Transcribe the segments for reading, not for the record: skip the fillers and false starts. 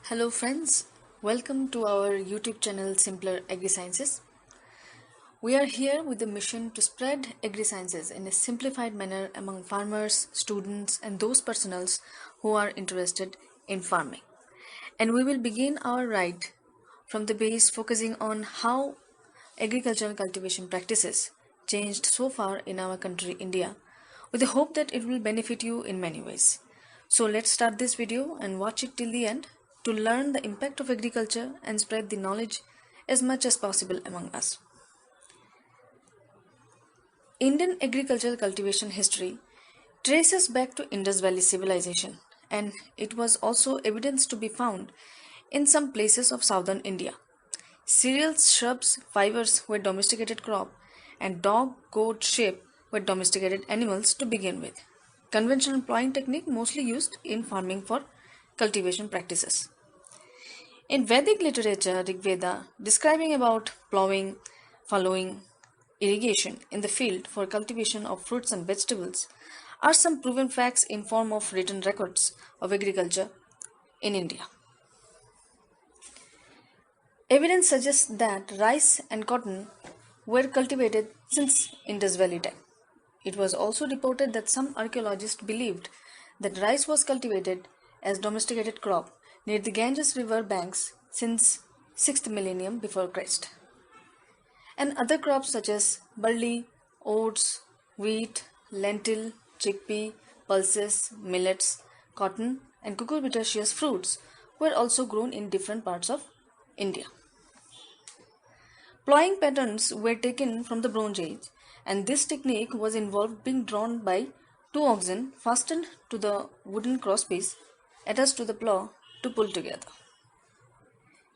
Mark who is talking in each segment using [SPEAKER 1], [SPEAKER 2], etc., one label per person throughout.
[SPEAKER 1] Hello friends, welcome to our YouTube channel Simpler Agri-Sciences. We are here with the mission to spread agri-sciences in a simplified manner among farmers, students and those personals who are interested in farming. And we will begin our ride from the base, focusing on how agricultural cultivation practices changed so far in our country India, with the hope that it will benefit you in many ways. So let's start this video and watch it till the end to learn the impact of agriculture and spread the knowledge as much as possible among us. Indian agricultural cultivation history traces back to Indus Valley civilization, and it was also evidence to be found in some places of southern India. Cereals, shrubs, fibers were domesticated crop, and dog, goat, sheep were domesticated animals to begin with. Conventional plowing technique mostly used in farming for cultivation practices. In Vedic literature, Rig Veda, describing about plowing, following irrigation in the field for cultivation of fruits and vegetables, are some proven facts in form of written records of agriculture in India. Evidence suggests that rice and cotton were cultivated since Indus Valley time. It was also reported that some archaeologists believed that rice was cultivated as domesticated crop near the Ganges river banks since 6th millennium before Christ. And other crops such as barley, oats, wheat, lentil, chickpea, pulses, millets, cotton, and cucurbitaceous fruits were also grown in different parts of India. Plowing patterns were taken from the Bronze Age, and this technique was involved being drawn by two oxen fastened to the wooden crosspiece attached to the plow to pull together.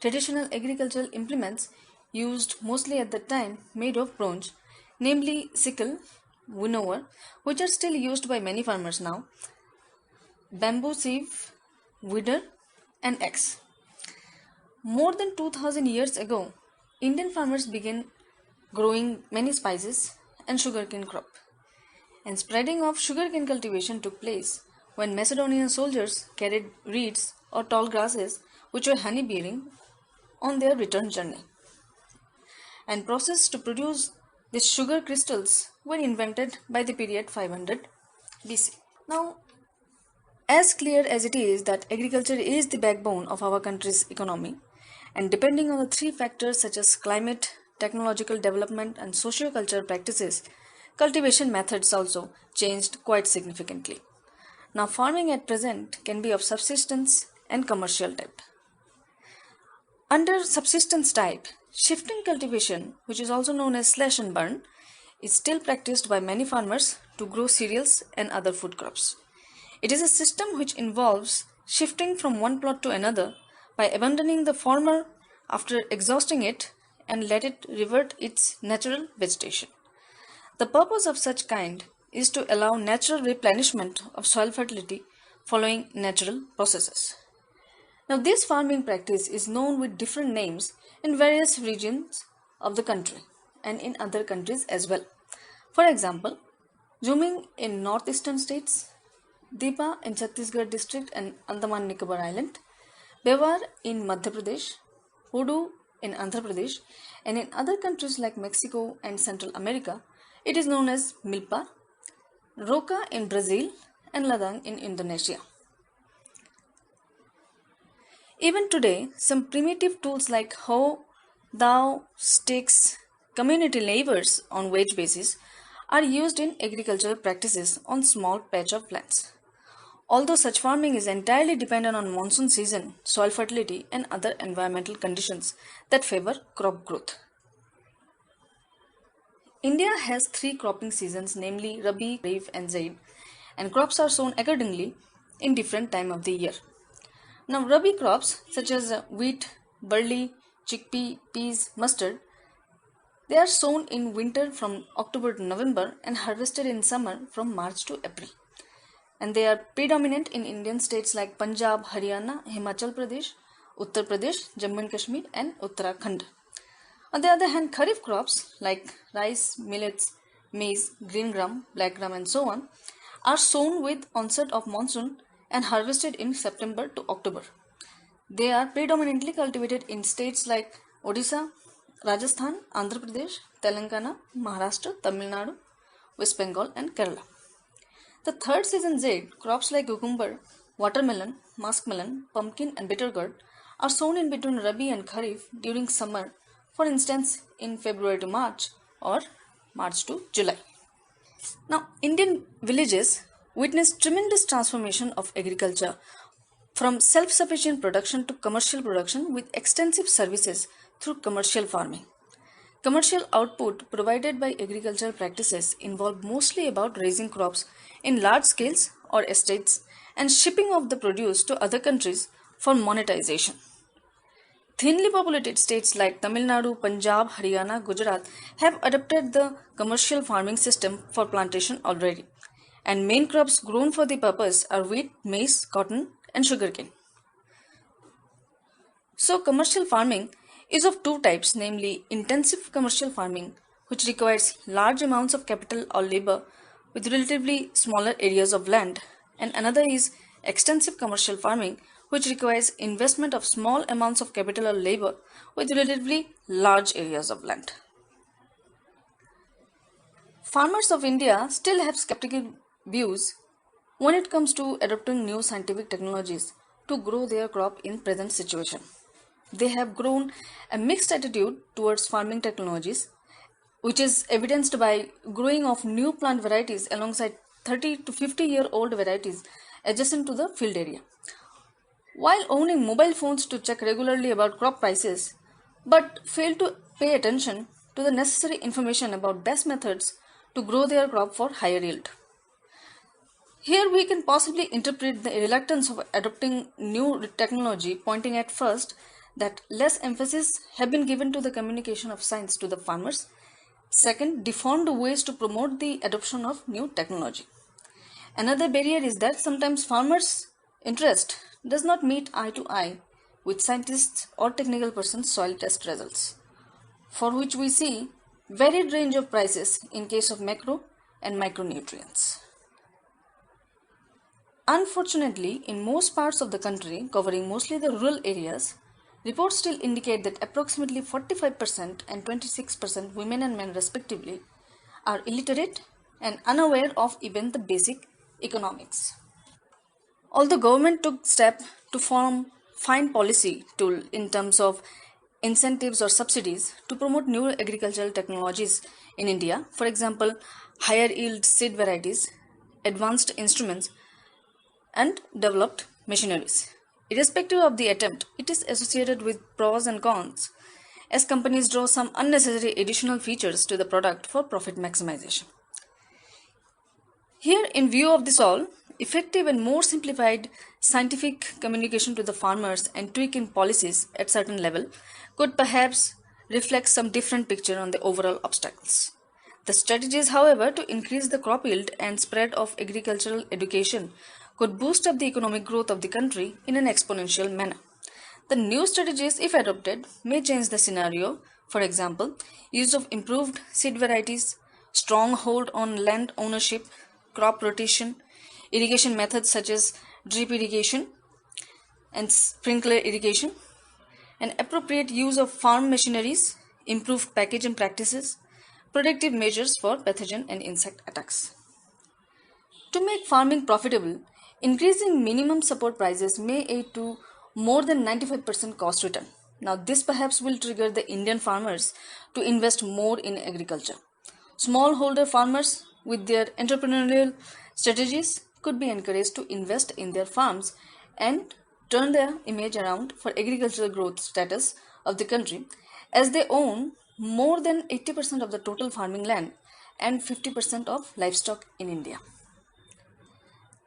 [SPEAKER 1] Traditional agricultural implements used mostly at that time made of bronze, namely sickle, winnower, which are still used by many farmers now, bamboo sieve, weeder, and axe. More than 2000 years ago, Indian farmers began growing many spices and sugarcane crop. And spreading of sugarcane cultivation took place when Macedonian soldiers carried reeds or tall grasses which were honey bearing on their return journey. And process to produce these sugar crystals were invented by the period 500 BC. Now, as clear as it is that agriculture is the backbone of our country's economy, and depending on the three factors such as climate, technological development, and socio-cultural practices, cultivation methods also changed quite significantly. Now, farming at present can be of subsistence and commercial type. Under subsistence type, shifting cultivation, which is also known as slash and burn, is still practiced by many farmers to grow cereals and other food crops. It is a system which involves shifting from one plot to another by abandoning the former after exhausting it and let it revert its natural vegetation. The purpose of such kind is to allow natural replenishment of soil fertility following natural processes. Now, this farming practice is known with different names in various regions of the country and in other countries as well. For example, zooming in northeastern states, Deepa in Chhattisgarh district and Andaman Nicobar Island, Bewar in Madhya Pradesh, Hoodoo in Andhra Pradesh, and in other countries like Mexico and Central America, it is known as Milpa, Roca in Brazil, and Ladang in Indonesia. Even today, some primitive tools like hoe, dhow, sticks, community labors on wage basis are used in agricultural practices on small patch of lands. Although such farming is entirely dependent on monsoon season, soil fertility and other environmental conditions that favor crop growth. India has three cropping seasons, namely Rabi, Kharif and Zaid, and crops are sown accordingly in different time of the year. Now, Rabi crops such as wheat, barley, chickpea, peas, mustard, they are sown in winter from October to November and harvested in summer from March to April. And they are predominant in Indian states like Punjab, Haryana, Himachal Pradesh, Uttar Pradesh, Jammu and Kashmir and Uttarakhand. On the other hand, Kharif crops like rice, millets, maize, green gram, black gram and so on are sown with onset of monsoon and harvested in September to October. They are predominantly cultivated in states like Odisha, Rajasthan, Andhra Pradesh, Telangana, Maharashtra, Tamil Nadu, West Bengal, and Kerala. The third season Z, crops like cucumber, watermelon, muskmelon, pumpkin, and bitter gourd are sown in between Rabi and Kharif during summer, for instance, in February to March or March to July. Now, Indian villages witnessed tremendous transformation of agriculture from self-sufficient production to commercial production with extensive services through commercial farming. Commercial output provided by agricultural practices involve mostly about raising crops in large scales or estates and shipping of the produce to other countries for monetization. Thinly populated states like Tamil Nadu, Punjab, Haryana, Gujarat have adopted the commercial farming system for plantation already, and main crops grown for the purpose are wheat, maize, cotton, and sugarcane. So, commercial farming is of two types, namely intensive commercial farming, which requires large amounts of capital or labor with relatively smaller areas of land, and another is extensive commercial farming, which requires investment of small amounts of capital or labor with relatively large areas of land. Farmers of India still have skeptical views when it comes to adopting new scientific technologies to grow their crop in present situation. They have grown a mixed attitude towards farming technologies, which is evidenced by growing of new plant varieties alongside 30 to 50-year-old varieties adjacent to the field area, while owning mobile phones to check regularly about crop prices, but fail to pay attention to the necessary information about best methods to grow their crop for higher yield. Here we can possibly interpret the reluctance of adopting new technology, pointing at first that less emphasis have been given to the communication of science to the farmers. Second, deformed ways to promote the adoption of new technology. Another barrier is that sometimes farmers' interest does not meet eye to eye with scientists or technical persons' soil test results, for which we see varied range of prices in case of macro and micronutrients. Unfortunately, in most parts of the country, covering mostly the rural areas, reports still indicate that approximately 45% and 26% women and men respectively are illiterate and unaware of even the basic economics. Although government took steps to form fine policy tool in terms of incentives or subsidies to promote new agricultural technologies in India, for example, higher yield seed varieties, advanced instruments, and developed machineries. Irrespective of the attempt, it is associated with pros and cons, as companies draw some unnecessary additional features to the product for profit maximization. Here, in view of this all, effective and more simplified scientific communication to the farmers and tweaking policies at certain level could perhaps reflect some different picture on the overall obstacles. The strategies, however, to increase the crop yield and spread of agricultural education could boost up the economic growth of the country in an exponential manner. The new strategies, if adopted, may change the scenario. For example, use of improved seed varieties, strong hold on land ownership, crop rotation, irrigation methods such as drip irrigation and sprinkler irrigation, and appropriate use of farm machineries, improved packaging practices, protective measures for pathogen and insect attacks. To make farming profitable, increasing minimum support prices may aid to more than 95% cost return. Now, this perhaps will trigger the Indian farmers to invest more in agriculture. Smallholder farmers with their entrepreneurial strategies could be encouraged to invest in their farms and turn their image around for agricultural growth status of the country, as they own more than 80% of the total farming land and 50% of livestock in India.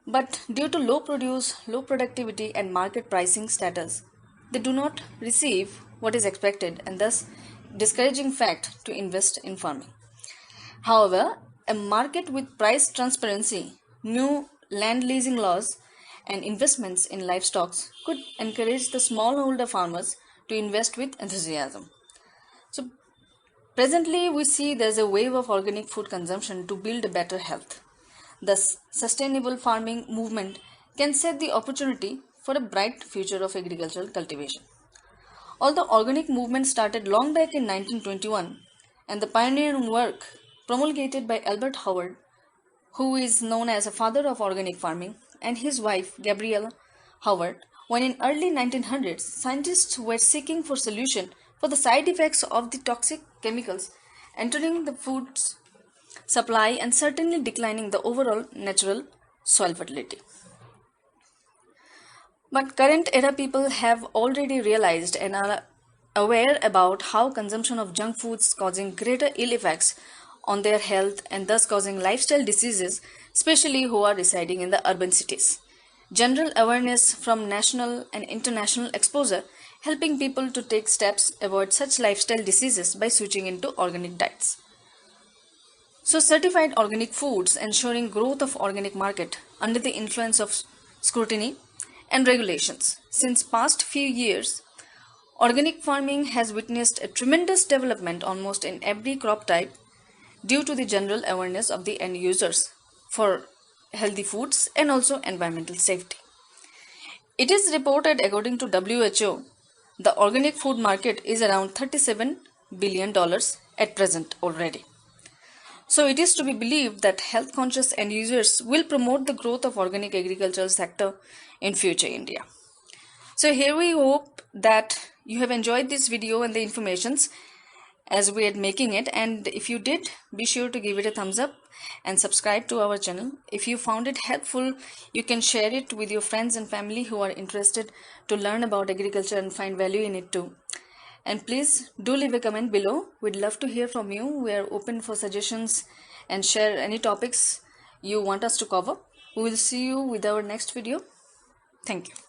[SPEAKER 1] But due to low produce, low productivity and market pricing status, they do not receive what is expected and thus discouraging fact to invest in farming. However, a market with price transparency, new land leasing laws and investments in livestock could encourage the smallholder farmers to invest with enthusiasm. So presently we see there's a wave of organic food consumption to build a better health. Thus, sustainable farming movement can set the opportunity for a bright future of agricultural cultivation. Although organic movement started long back in 1921 and the pioneering work promulgated by Albert Howard, who is known as a father of organic farming, and his wife Gabriella Howard, when in early 1900s scientists were seeking for solution for the side effects of the toxic chemicals entering the food supply and certainly declining the overall natural soil fertility. But current era people have already realized and are aware about how consumption of junk foods causing greater ill effects on their health and thus causing lifestyle diseases, especially who are residing in the urban cities. General awareness from national and international exposure helping people to take steps avoid such lifestyle diseases by switching into organic diets. So certified organic foods ensuring growth of organic market under the influence of scrutiny and regulations. Since past few years, organic farming has witnessed a tremendous development almost in every crop type due to the general awareness of the end users for healthy foods and also environmental safety. It is reported according to WHO, the organic food market is around $37 billion at present already. So it is to be believed that health conscious end users will promote the growth of organic agricultural sector in future India. So here we hope that you have enjoyed this video and the informations as we are making it, and if you did, be sure to give it a thumbs up and subscribe to our channel. If you found it helpful, you can share it with your friends and family who are interested to learn about agriculture and find value in it too. And please do leave a comment below. We'd love to hear from you. We are open for suggestions and share any topics you want us to cover. We will see you with our next video. Thank you.